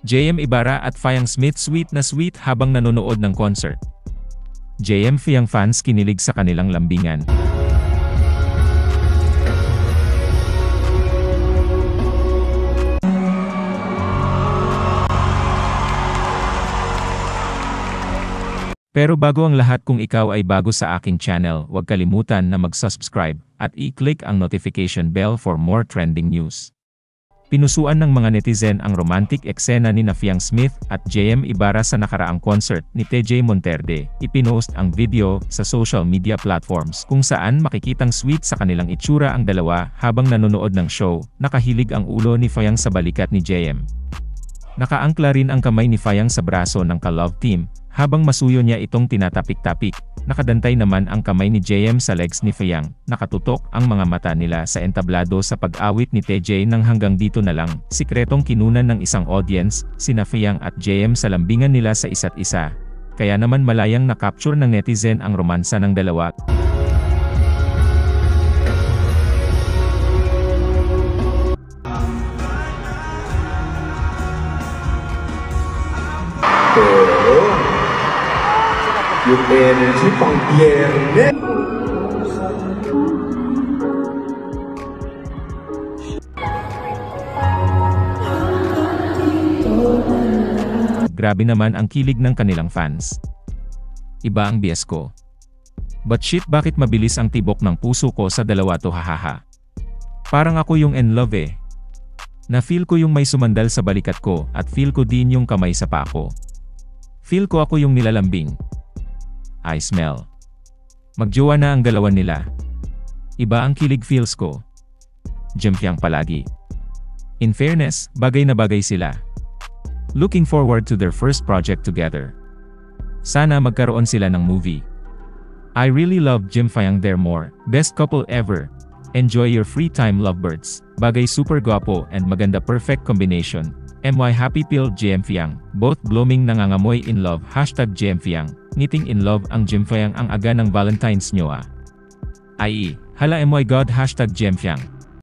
JM Ibarra at Fiang Smith sweet na sweet habang nanonood ng concert. JM Fiang fans kinilig sa kanilang lambingan. Pero bago ang lahat, kung ikaw ay bago sa aking channel, huwag kalimutan na mag-subscribe at i-click ang notification bell for more trending news. Pinusuan ng mga netizen ang romantic eksena ni Fiang Smith at JM Ibarra sa nakaraang concert ni TJ Monterde. Ipinost ang video sa social media platforms kung saan makikitang sweet sa kanilang itsura ang dalawa habang nanonood ng show. Nakahilig ang ulo ni Fiang sa balikat ni JM. Nakaangkla rin ang kamay ni Fiang sa braso ng ka-love team, habang masuyo niya itong tinatapik-tapik. Nakadantay naman ang kamay ni JM sa legs ni Fiang. Nakatutok ang mga mata nila sa entablado sa pag-awit ni TJ nang hanggang dito na lang. Sikretong kinunan ng isang audience, sina Fiang at JM sa lambingan nila sa isa't isa. Kaya naman malayang na-capture ng netizen ang romansa ng dalawa. Yung energy pang biyernes. Grabe naman ang kilig ng kanilang fans. Iba ang bias ko. But shit, bakit mabilis ang tibok ng puso ko sa dalawa to, hahaha. Parang ako yung in love eh. Na-feel ko yung may sumandal sa balikat ko at feel ko din yung kamay sa paa ko. Feel ko ako yung nilalambing. I smell. Magjowa na ang dalawa nila. Iba ang kilig feels ko. JM Fiang palagi. In fairness, bagay na bagay sila. Looking forward to their first project together. Sana magkaroon sila ng movie. I really love JM Fiang, they're more best couple ever. Enjoy your free time, lovebirds. Bagay, super guwapo and maganda, perfect combination. MY Happy Pill JM Fiang, both blooming, nangangamoy in love. #JM Fiang, ngiting in love ang JM Fiang, ang aga ng Valentine's nyo ah. Hala, my god, #JM Fiang.